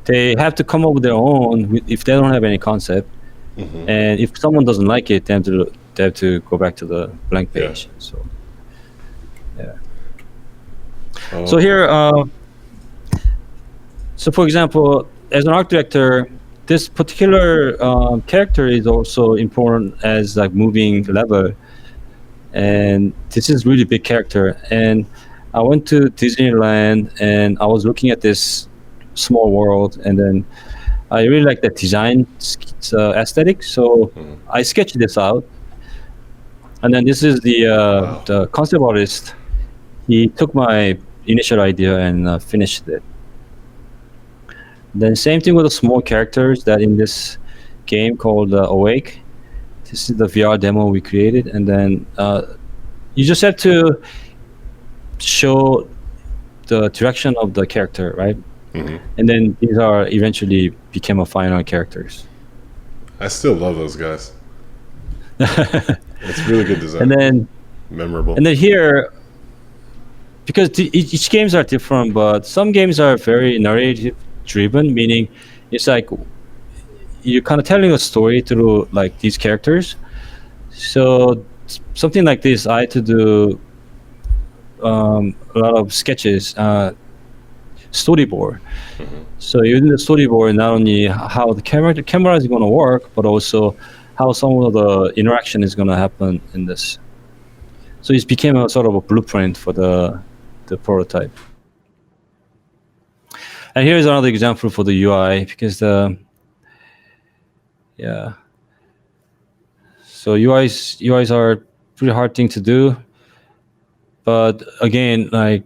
Speaker 3: they have to come up with their own if they don't have any concept. And if someone doesn't like it, they have to go back to the blank page. So so here, so for example, as an art director, this particular character is also important as like moving lever, and this is really big character. And I went to Disneyland, and I was looking at this small world, and then I really like the design aesthetic, so I sketched this out. And then this is the concept artist. He took my initial idea and finished it. Then same thing with the small characters that in this game called Awake. This is the VR demo we created, and then you just have to show the direction of the character, right? And then these are eventually became a final characters.
Speaker 2: I still love those guys. It's really good design.
Speaker 3: And then
Speaker 2: memorable.
Speaker 3: And then here, because each games are different, but some games are very narrative driven, meaning it's like you're kind of telling a story through like these characters. So something like this, I had to do a lot of sketches, storyboard. So using the storyboard, not only how the camera is going to work, but also how some of the interaction is going to happen in this. So it became a sort of a blueprint for the prototype. And here's another example for the UI, because so UIs are pretty hard thing to do, but again, like,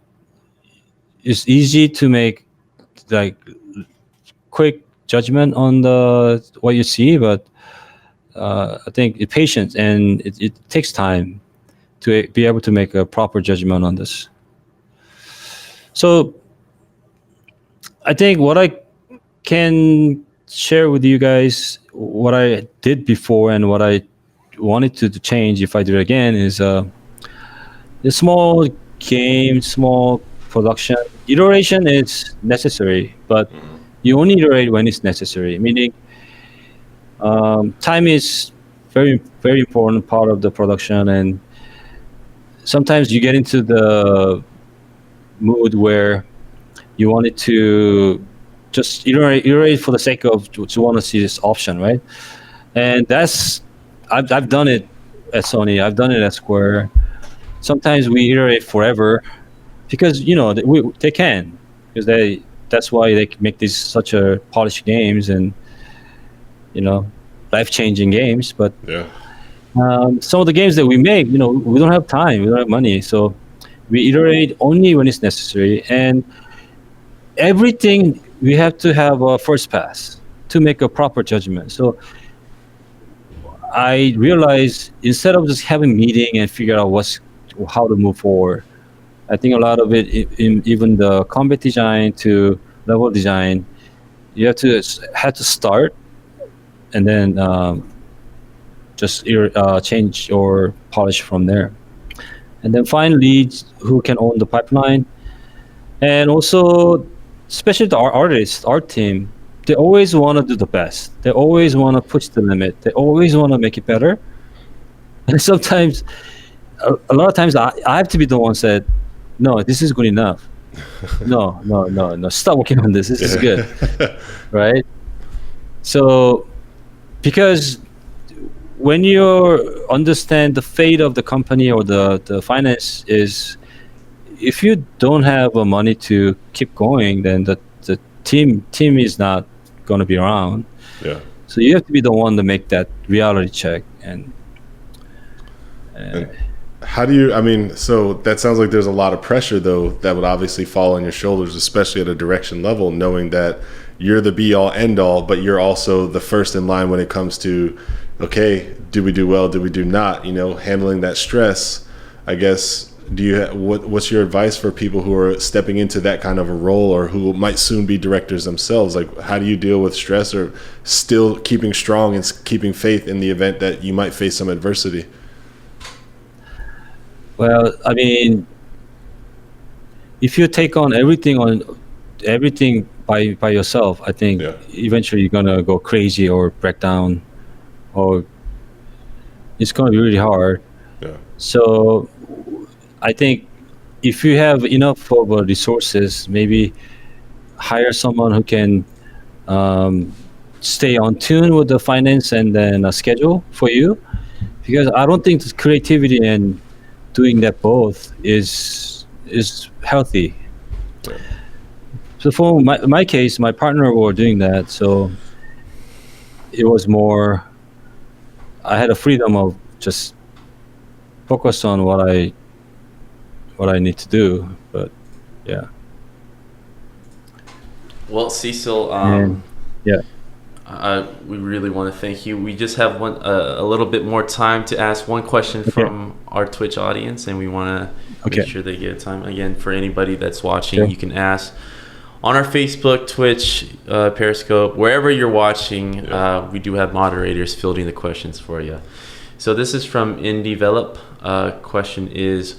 Speaker 3: it's easy to make like quick judgment on what you see, but I think it's patience, and it takes time to be able to make a proper judgment on this. So I think what I can share with you guys, what I did before and what I wanted to change if I do it again, is the small game, small production. Iteration is necessary, but you only iterate when it's necessary, meaning time is very, very important part of the production, and sometimes you get into the mood where you want it to just iterate for the sake of to want to see this option, right? And I've done it at Sony. I've done it at Square. Sometimes we iterate forever because they can, because that's why they make these such a polished games and life-changing games. But
Speaker 2: Yeah.
Speaker 3: some of the games that we make, we don't have time, we don't have money, so we iterate only when it's necessary. And everything we have to have a first pass to make a proper judgment. So I realized, instead of just having meeting and figure out how to move forward, I think a lot of it, in even the combat design to level design, you have to start and then just change or polish from there. And then find leads who can own the pipeline. And also, especially the artists, art team, they always want to do the best. They always want to push the limit. They always want to make it better. And sometimes, a lot of times, I have to be the one said, no, this is good enough. No, stop working on this. This is good, right? So, because when you understand the fate of the company or the finance is, if you don't have money to keep going, then the team is not going to be around.
Speaker 2: Yeah.
Speaker 3: So you have to be the one to make that reality check. And
Speaker 2: how do you, I mean, so that sounds like there's a lot of pressure, though, that would obviously fall on your shoulders, especially at a direction level, knowing that you're the be all end all, but you're also the first in line when it comes to, okay, do we do well, do we do not, handling that stress. I guess, what's your advice for people who are stepping into that kind of a role, or who might soon be directors themselves? Like, how do you deal with stress, or still keeping strong and keeping faith in the event that you might face some adversity?
Speaker 3: Well, I mean, if you take on everything by yourself, I think eventually you're gonna go crazy or break down, or it's gonna be really hard.
Speaker 2: Yeah.
Speaker 3: So I think if you have enough of resources, maybe hire someone who can stay on tune with the finance and then a schedule for you, because I don't think the creativity and doing that both is healthy.
Speaker 2: Yeah.
Speaker 3: So for my case, my partner were doing that, so it was more, I had a freedom of just focus on what I need to do. But yeah.
Speaker 1: Well, Cecil, we really want to thank you. We just have a little bit more time to ask one question from our Twitch audience, and we want to make sure they get time. Again, for anybody that's watching, you can ask on our Facebook, Twitch, Periscope, wherever you're watching. We do have moderators fielding the questions for you. So this is from InDevelop. Question is,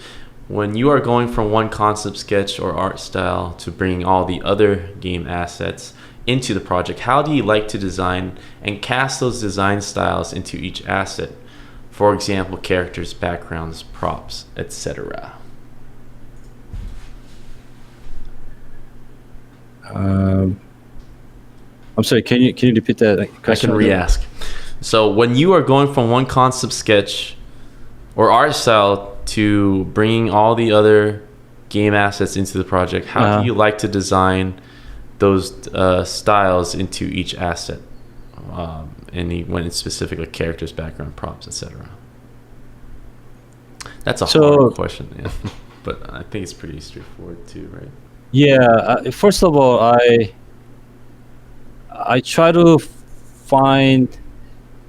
Speaker 1: when you are going from one concept sketch or art style to bringing all the other game assets into the project, how do you like to design and cast those design styles into each asset? For example, characters, backgrounds, props, etc.
Speaker 3: I'm sorry, can you repeat that question?
Speaker 1: I can re-ask. So when you are going from one concept sketch or art style to bringing all the other game assets into the project, how do you like to design those styles into each asset? And when it's specific, like characters, background, props, etc. That's a hard question, yeah. But I think it's pretty straightforward too, right?
Speaker 3: Yeah. First of all, I try to find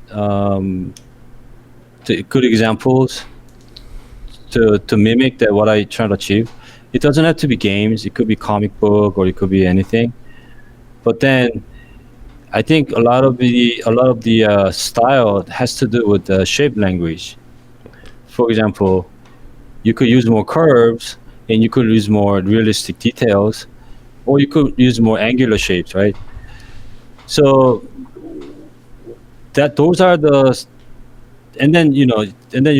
Speaker 3: the good examples to mimic that what I try to achieve. It doesn't have to be games. It could be comic book or it could be anything. But then I think a lot of the style has to do with the shape language. For example, you could use more curves and you could use more realistic details, or you could use more angular shapes, right? So those are the, and then you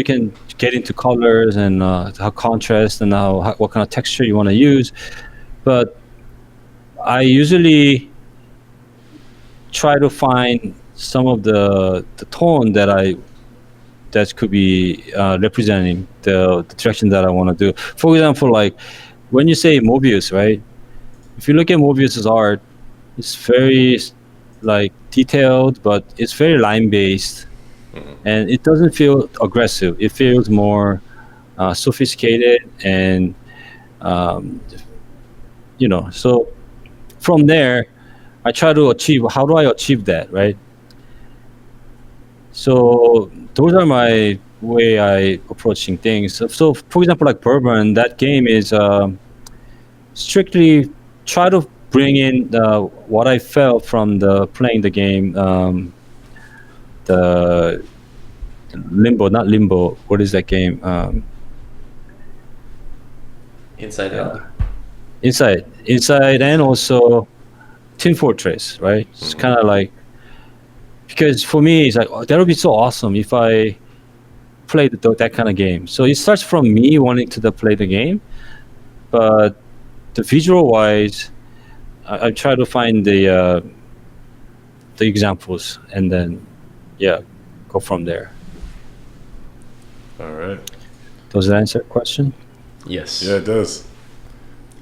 Speaker 3: can get into colors and how contrast and what kind of texture you want to use. But I usually try to find some of the tone that could be representing the direction that I want to do. For example, like when you say Mobius, right? If you look at Mobius's art, it's very like detailed, but it's very line based, and it doesn't feel aggressive. It feels more sophisticated, and So from there, I try to achieve. How do I achieve that, right? So those are my way I approaching things. So for example, like Bourbon, that game is strictly try to bring in what I felt from playing the game. The Limbo, not Limbo. What is that game?
Speaker 1: Inside Out.
Speaker 3: Inside, and also Team Fortress, right? It's kind of like, because for me, it's like, that would be so awesome if I played that kind of game. So it starts from me wanting to play the game, but the visual wise, I try to find the examples and then go from there.
Speaker 2: All right.
Speaker 3: Does that answer the question?
Speaker 1: Yes.
Speaker 2: Yeah, it does.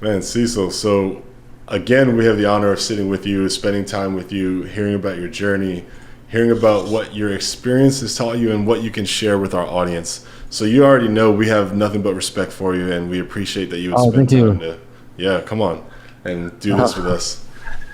Speaker 2: Man, Cecil, so again, we have the honor of sitting with you, spending time with you, hearing about your journey, hearing about what your experience has taught you and what you can share with our audience. So you already know we have nothing but respect for you, and we appreciate that you would spend time to come on and do this with us.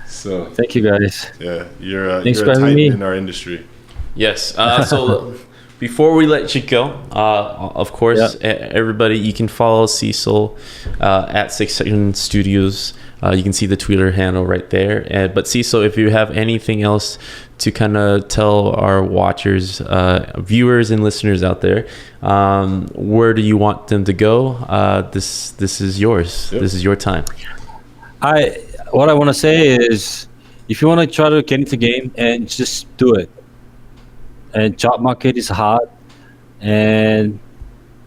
Speaker 2: So
Speaker 3: thank you, guys.
Speaker 2: Yeah, you're a
Speaker 3: Thanks
Speaker 2: titan in our industry.
Speaker 1: Yes. So before we let you go, of course, everybody, you can follow Cecil at 6 Second Studios. You can see the Twitter handle right there. But Cecil, if you have anything else to kind of tell our watchers, viewers, and listeners out there, where do you want them to go? This is yours. Yep. This is your time.
Speaker 3: What I want to say is, if you want to try to get into game, and just do it. And job market is hot, and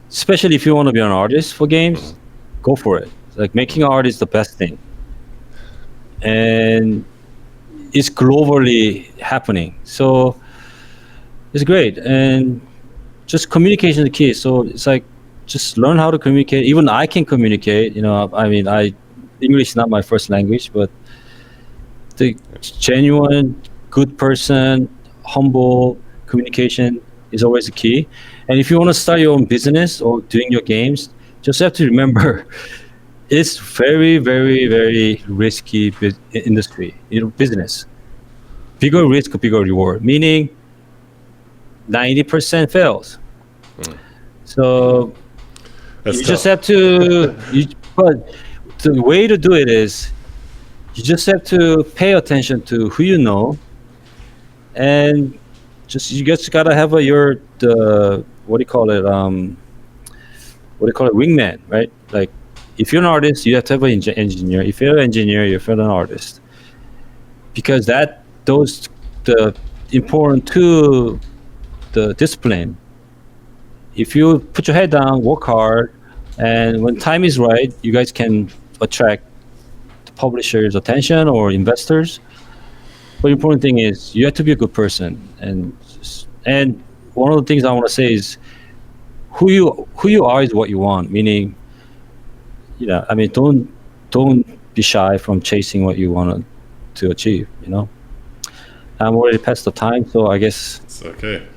Speaker 3: especially if you want to be an artist for games, go for it. Like, making art is the best thing, and it's globally happening, so it's great. And just communication is the key. So it's like, just learn how to communicate. Even I can communicate, I mean, English is not my first language, but the genuine good person, humble communication is always the key. And if you want to start your own business or doing your games, just have to remember, it's very, very, very risky industry, business. Bigger risk, bigger reward, meaning 90% fails. So
Speaker 2: That's
Speaker 3: you
Speaker 2: tough.
Speaker 3: just have to, but the way to do it is, you just have to pay attention to who you know, and you just gotta have what do you call it, wingman, right? Like, if you're an artist, you have to have an engineer. If you're an engineer, you're an artist, because those the important to the discipline. If you put your head down, work hard, and when time is right, you guys can attract the publishers' attention or investors. But the important thing is, you have to be a good person. And one of the things I want to say is, who you are is what you want. Meaning, I mean, don't be shy from chasing what you want to achieve. I'm already past the time, so I guess
Speaker 2: It's okay.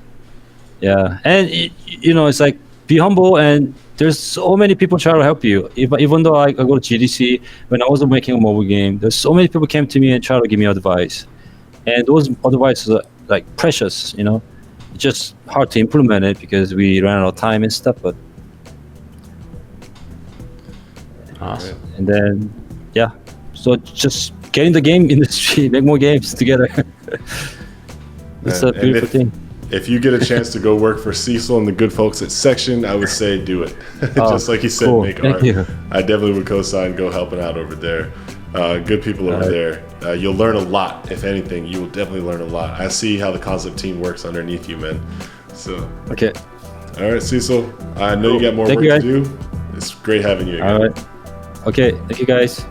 Speaker 3: yeah. And it's like be humble, and there's so many people trying to help you. Even though I go to GDC, when I was making a mobile game, there's so many people came to me and try to give me advice, and those advices are like precious. It's just hard to implement it because we ran out of time and stuff. But
Speaker 1: Awesome.
Speaker 3: and then yeah, so just get in the game industry, make more games together. It's a beautiful thing.
Speaker 2: If you get a chance to go work for Cecil and the good folks at Section, I would say do it. Just like he said,
Speaker 3: cool.
Speaker 2: make
Speaker 3: Thank
Speaker 2: art.
Speaker 3: you.
Speaker 2: I definitely would co-sign, go helping out over there. Good people over there. You'll learn a lot. If anything, you will definitely learn a lot. I see how the concept team works underneath you, man. So,
Speaker 3: Okay.
Speaker 2: all right, Cecil. I know you got more
Speaker 3: Thank
Speaker 2: work
Speaker 3: you,
Speaker 2: to
Speaker 3: guys.
Speaker 2: do. It's great having you again.
Speaker 3: All right. Okay. Thank you, guys.